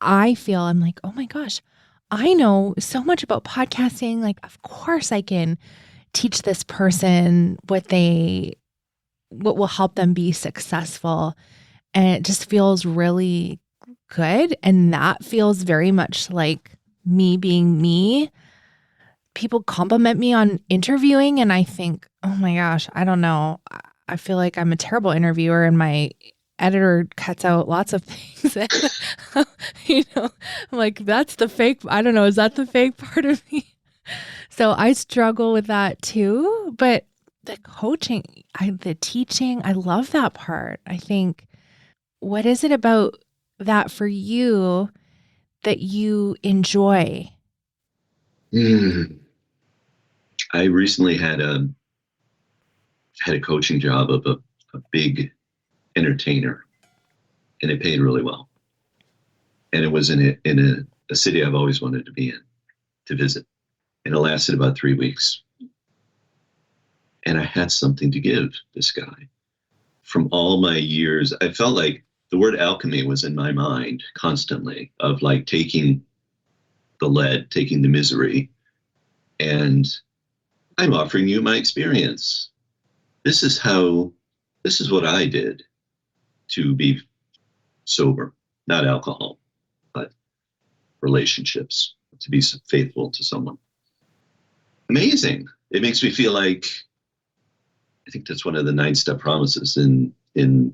I feel I'm like, oh my gosh, I know so much about podcasting. Like, of course I can teach this person what will help them be successful. And it just feels really good. And that feels very much like me being me. People compliment me on interviewing and I think, oh my gosh, I don't know. I feel like I'm a terrible interviewer and my editor cuts out lots of things. I'm like, that's the fake. I don't know. Is that the fake part of me? So I struggle with that too. But the coaching, the teaching, I love that part. I think, what is it about that for you that you enjoy? I recently had a coaching job of a big entertainer, and it paid really well. And it was in a city I've always wanted to be in, to visit. And it lasted about 3 weeks. And I had something to give this guy. From all my years, I felt like the word alchemy was in my mind constantly, of like taking the lead, taking the misery, and I'm offering you my experience. This is what I did to be sober, not alcohol, but relationships, to be faithful to someone. Amazing. It makes me feel like, I think that's one of the 9-step promises in the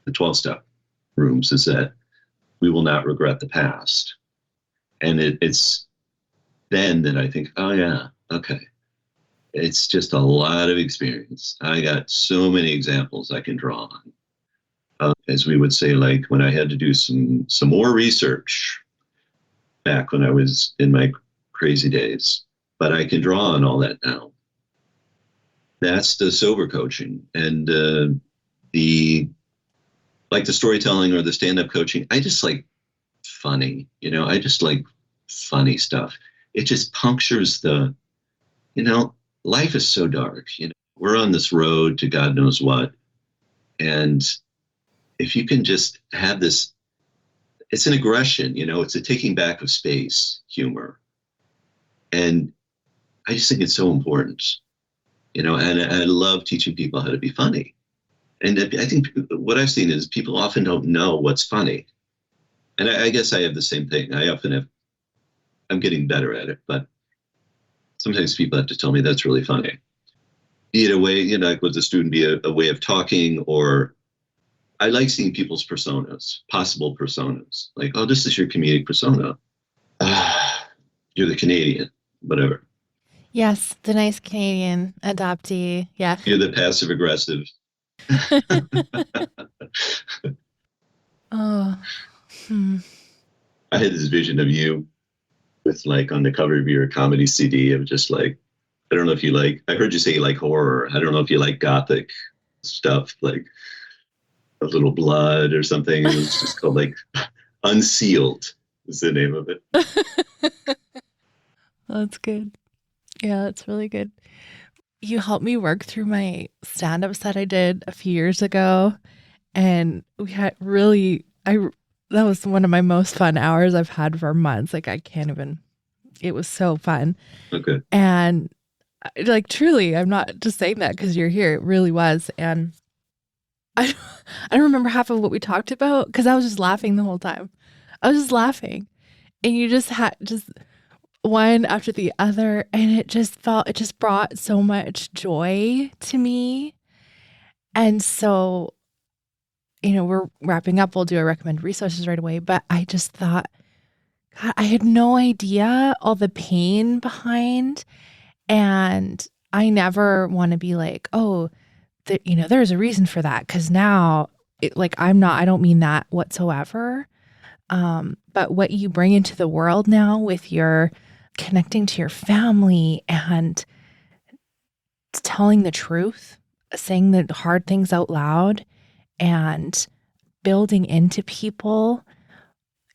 12-step rooms, is that we will not regret the past. And it's then that I think, oh yeah, okay. It's just a lot of experience. I got so many examples I can draw on. As we would say, like when I had to do some more research back when I was in my crazy days, but I can draw on all that now. That's the sober coaching. And the storytelling or the stand-up coaching, I just like funny, I just like funny stuff. It just punctures the, life is so dark, we're on this road to God knows what. And if you can just have this, it's an aggression, it's a taking back of space humor. And I just think it's so important, and I love teaching people how to be funny. And I think what I've seen is people often don't know what's funny. And I guess I have the same thing. I'm getting better at it, but sometimes people have to tell me that's really funny. Be it a way, like with the student, be a way of talking, or I like seeing people's personas, possible personas. Like, oh, this is your comedic persona. You're the Canadian, whatever. Yes, the nice Canadian adoptee. Yeah. You're the passive aggressive. Oh. Hmm. I had this vision of you with like on the cover of your comedy CD of just like, I don't know if you like, I heard you say you like horror. I don't know if you like gothic stuff, like a little blood or something. It was just called like Unsealed is the name of it. That's good. Yeah, that's really good. You helped me work through my stand-ups that I did a few years ago, and we had really that was one of my most fun hours I've had for months. Like I can't even. It was so fun. Okay. And like truly, I'm not just saying that because you're here. It really was. And I I don't remember half of what we talked about because I was just laughing the whole time. I was just laughing. And you just had just one after the other, and it just brought so much joy to me. And so, we're wrapping up. We'll do our recommended resources right away. But I just thought, God, I had no idea all the pain behind. And I never want to be like, oh, there's a reason for that. Cause now I don't mean that whatsoever. But what you bring into the world now with your connecting to your family and telling the truth, saying the hard things out loud and building into people,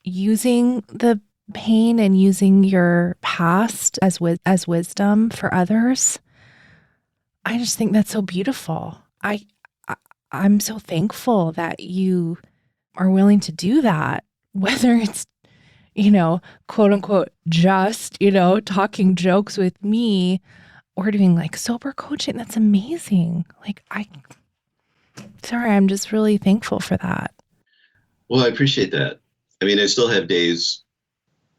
using the pain and using your past as wisdom for others. I just think that's so beautiful. I'm so thankful that you are willing to do that, whether it's, quote unquote, just, talking jokes with me or doing like sober coaching. That's amazing. Like, I'm just really thankful for that. Well, I appreciate that. I mean, I still have days.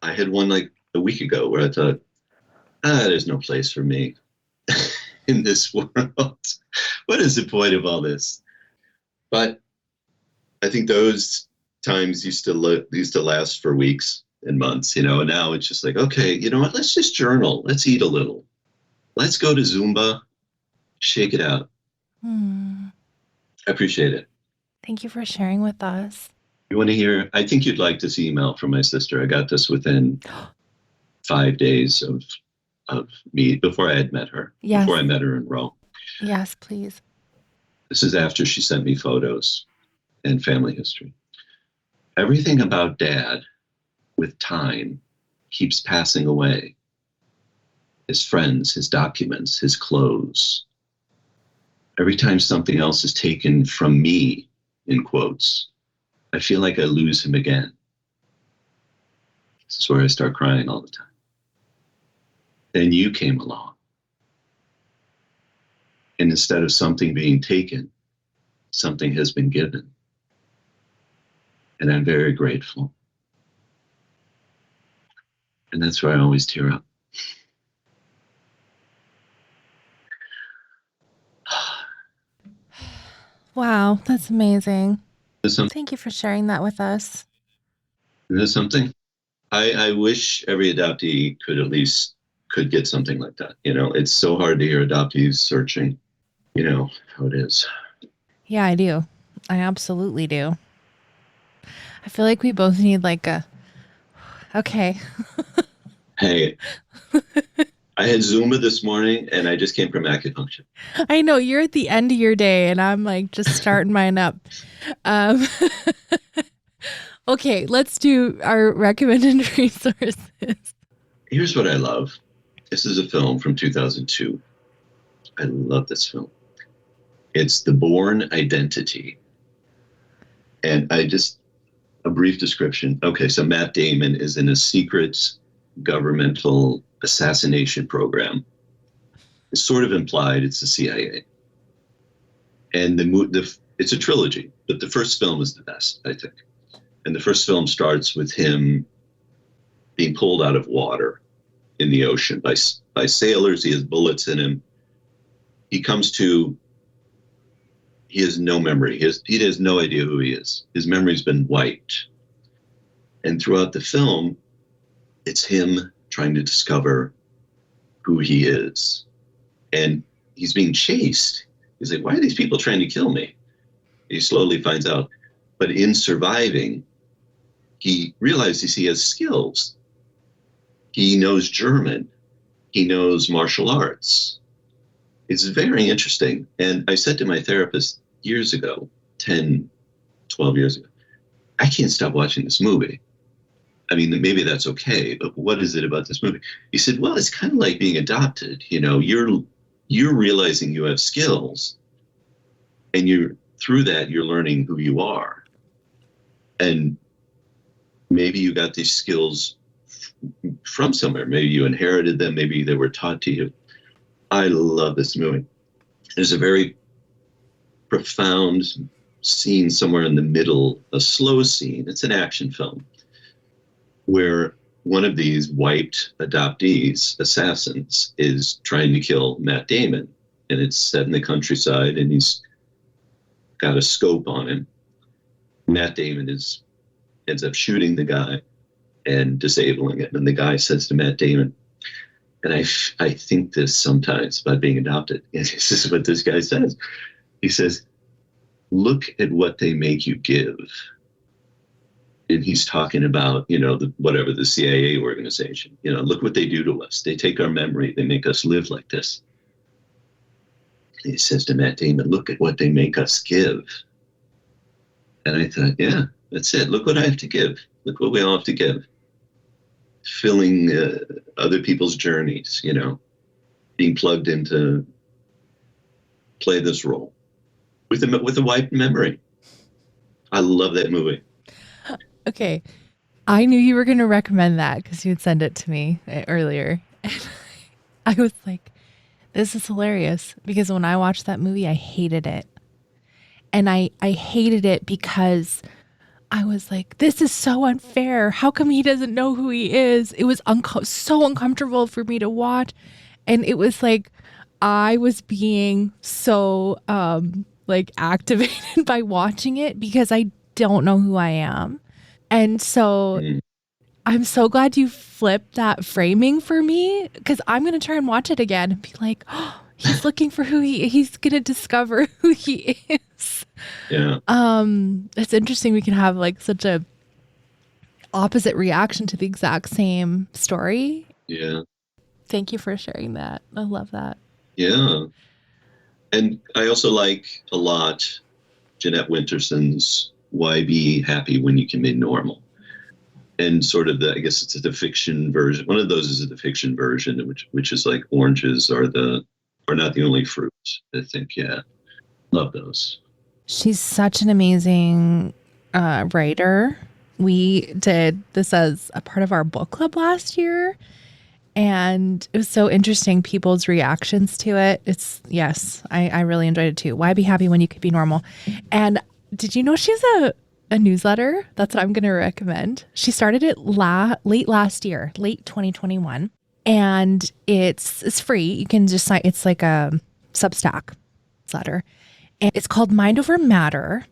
I had one like a week ago where I thought, there's no place for me in this world. What is the point of all this? But I think those times used to last for weeks and months, and now it's just like, okay, you know what? Let's just journal. Let's eat a little. Let's go to Zumba. Shake it out. I appreciate it. Thank you for sharing with us. You want to hear? I think you'd like this email from my sister. I got this within 5 days of me before I had met her. Yes. Before I met her in Rome. Yes, please. This is after she sent me photos and family history. Everything about Dad, with time, keeps passing away. His friends, his documents, his clothes. Every time something else is taken from me, in quotes, I feel like I lose him again. This is where I start crying all the time. Then you came along. And instead of something being taken, something has been given. And I'm very grateful. And that's where I always tear up. Wow, that's amazing. There's Thank you for sharing that with us. something. I wish every adoptee could get something like that. It's so hard to hear adoptees searching. You know how it is. Yeah, I do. I absolutely do. I feel like we both need okay. Hey, I had Zumba this morning and I just came from acupuncture. I know you're at the end of your day and I'm like just starting mine up. Okay, let's do our recommended resources. Here's what I love. This is a film from 2002. I love this film. It's The Bourne Identity. And a brief description. Okay, so Matt Damon is in a secret governmental assassination program. It's sort of implied it's the CIA. And it's a trilogy, but the first film is the best, I think. And the first film starts with him being pulled out of water in the ocean by sailors. He has bullets in him. He has no memory. He has no idea who he is. His memory's been wiped. And throughout the film, it's him trying to discover who he is. And he's being chased. He's like, why are these people trying to kill me? He slowly finds out. But in surviving, he realizes he has skills. He knows German. He knows martial arts. It's very interesting. And I said to my therapist years ago, 10, 12 years ago, I can't stop watching this movie. I mean, maybe that's okay, but what is it about this movie? He said, well, it's kind of like being adopted. You know, you're realizing you have skills, and through that, you're learning who you are. And maybe you got these skills from somewhere. Maybe you inherited them. Maybe they were taught to you. I love this movie. There's a very profound scene somewhere in the middle, a slow scene. It's an action film where one of these wiped adoptees, assassins, is trying to kill Matt Damon. And it's set in the countryside, and he's got a scope on him. Matt Damon ends up shooting the guy and disabling it. And the guy says to Matt Damon, and I think this sometimes about being adopted. And this is what this guy says. He says, look at what they make you give. And he's talking about, you know, the CIA organization. You know, look what they do to us. They take our memory. They make us live like this. And he says to Matt Damon, look at what they make us give. And I thought, yeah, that's it. Look what I have to give. Look what we all have to give. Filling other people's journeys, you know, being plugged in to play this role with a wiped memory. I love that movie. Okay. I knew you were going to recommend that because you had sent it to me earlier. And I was like, this is hilarious, because when I watched that movie, I hated it. And I hated it because I was like, this is so unfair. How come he doesn't know who he is? It was so uncomfortable for me to watch. And it was like, I was being so like activated by watching it because I don't know who I am. And so I'm so glad you flipped that framing for me, because I'm going to try and watch it again and be like, oh, he's looking for he's going to discover who he is. Yeah. It's interesting. We can have like such a opposite reaction to the exact same story. Yeah. Thank you for sharing that. I love that. Yeah. And I also like a lot Jeanette Winterson's Why Be Happy When You Can Be Normal. And sort of I guess it's the fiction version. One of those is the fiction version, which is like oranges are not the only fruit. I think, yeah. Love those. She's such an amazing writer. We did this as a part of our book club last year, and it was so interesting, people's reactions to it. I really enjoyed it too. Why Be Happy When You Could Be Normal. And did you know she's a newsletter? That's what I'm going to recommend. She started it late last year, late 2021. And it's free. You can just sign. It's like a Substack newsletter. And it's called Mind Over Matter.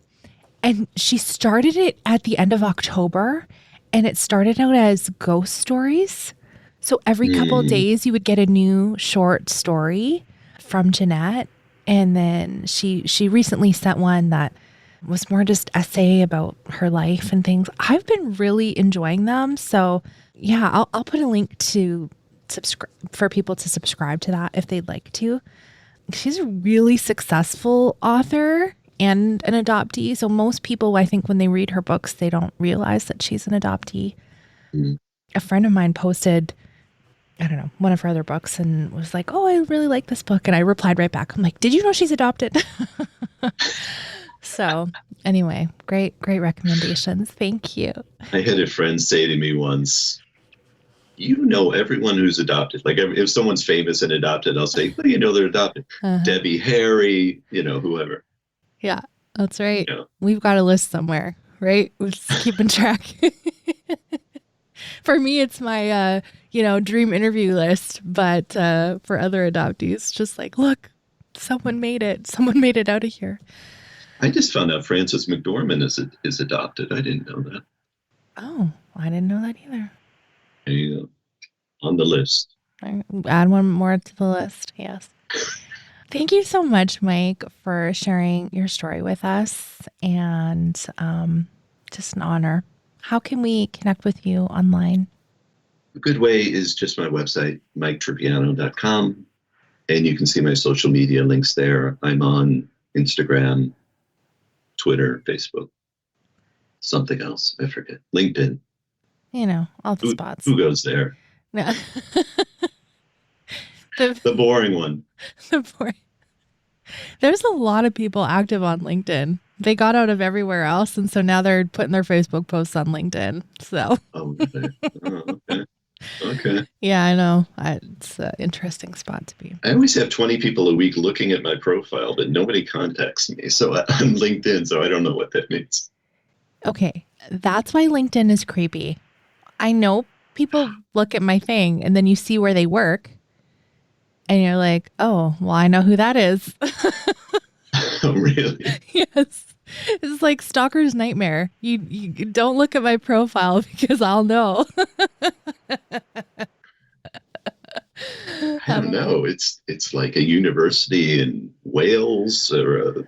And she started it at the end of October. And it started out as ghost stories. So every couple of days you would get a new short story from Jeanette. And then she recently sent one that was more just essay about her life and things. I've been really enjoying them. So yeah, I'll put a link to subscribe for people to subscribe to that if they'd like to. She's a really successful author and an adoptee. So most people, I think, when they read her books, they don't realize that she's an adoptee. A friend of mine posted, I don't know, one of her other books and was like, oh, I really like this book. And I replied right back. I'm like, did you know she's adopted? So anyway, great recommendations. Thank you. I had a friend say to me once, you know everyone who's adopted. Like if someone's famous and adopted, I'll say, well, you know they're adopted. Debbie Harry, you know, whoever. Yeah, that's right. Yeah. We've got a list somewhere, right? We're just keeping track. For me, it's my, dream interview list. But for other adoptees, just like, look, someone made it. Someone made it out of here. I just found out Frances McDormand is adopted. I didn't know that. Oh, I didn't know that either. There you go. On the list. Add one more to the list. Yes. Thank you so much, Mike, for sharing your story with us, and just an honor. How can we connect with you online? A good way is just my website, miketrupiano.com, and you can see my social media links there. I'm on Instagram, Twitter, Facebook, something else, I forget, LinkedIn. All the spots. Who goes there? No. The boring one. There's a lot of people active on LinkedIn. They got out of everywhere else, and so now they're putting their Facebook posts on LinkedIn. So. Okay. Yeah, I know. It's an interesting spot to be. I always have 20 people a week looking at my profile, but nobody contacts me. So I'm LinkedIn, so I don't know what that means. Okay, that's why LinkedIn is creepy. I know people look at my thing, and then you see where they work, and you're like, oh, well, I know who that is. Oh, really? Yes. It's like stalker's nightmare. You don't look at my profile because I'll know. I don't know. It's like a university in Wales or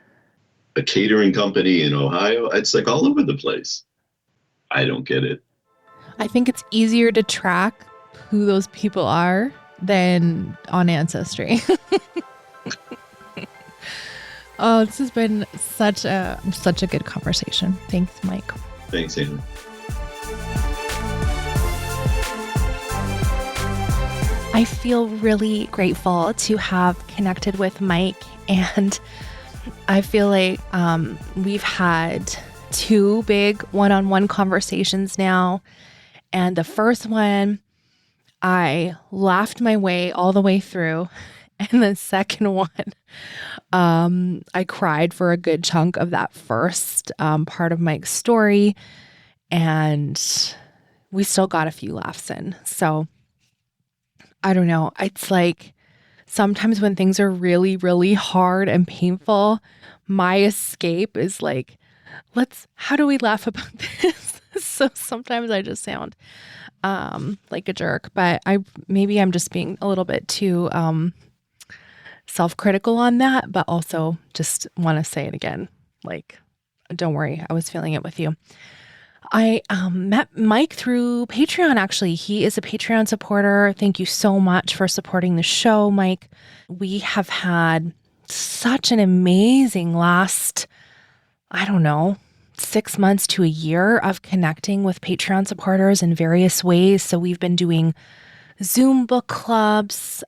a catering company in Ohio. It's like all over the place. I don't get it. I think it's easier to track who those people are than on Ancestry. Oh, this has been such a good conversation. Thanks, Mike. Thanks, Anna. I feel really grateful to have connected with Mike, and I feel like we've had 2 big one-on-one conversations now. And the first one, I laughed my way all the way through. And the second one, I cried for a good chunk of that first part of Mike's story. And we still got a few laughs in. So I don't know. It's like sometimes when things are really, really hard and painful, my escape is like, how do we laugh about this? So sometimes I just sound like a jerk, but maybe I'm just being a little bit too self-critical on that, but also just want to say it again. Like, don't worry, I was feeling it with you. I met Mike through Patreon, actually. He is a Patreon supporter. Thank you so much for supporting the show, Mike. We have had such an amazing last, 6 months to a year of connecting with Patreon supporters in various ways. So we've been doing Zoom book clubs.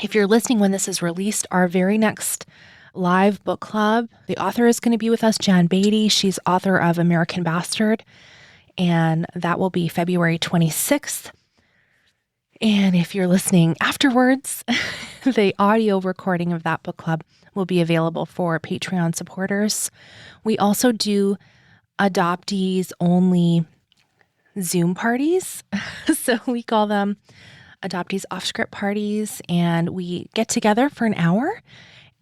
If you're listening when this is released, our very next live book club, the author is going to be with us, Jan Beatty. She's author of American Bastard, and that will be February 26th. And if you're listening afterwards, the audio recording of that book club will be available for Patreon supporters. We also do adoptees only Zoom parties. So we call them adoptees off script parties, and we get together for an hour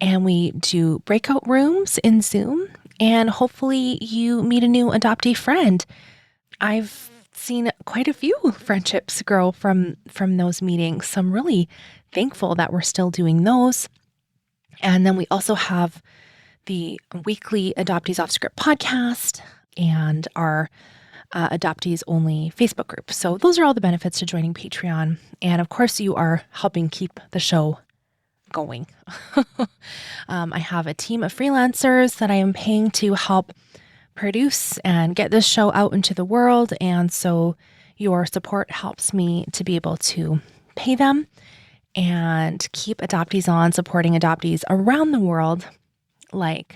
and we do breakout rooms in Zoom, and hopefully you meet a new adoptee friend. I've seen quite a few friendships grow from those meetings, so I'm really thankful that we're still doing those. And then we also have the weekly Adoptees Off Script podcast and our adoptees only Facebook group. So those are all the benefits to joining Patreon. And of course, you are helping keep the show going. I have a team of freelancers that I am paying to help produce and get this show out into the world. And so your support helps me to be able to pay them and keep Adoptees On supporting adoptees around the world, like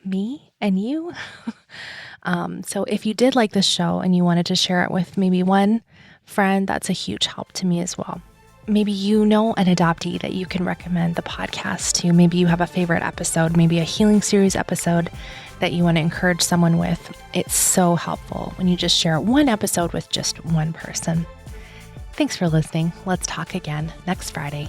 me and you. So if you did like this show and you wanted to share it with maybe one friend, that's a huge help to me as well. Maybe you know an adoptee that you can recommend the podcast to. Maybe you have a favorite episode, maybe a healing series episode that you want to encourage someone with. It's so helpful when you just share one episode with just one person. Thanks for listening. Let's talk again next Friday.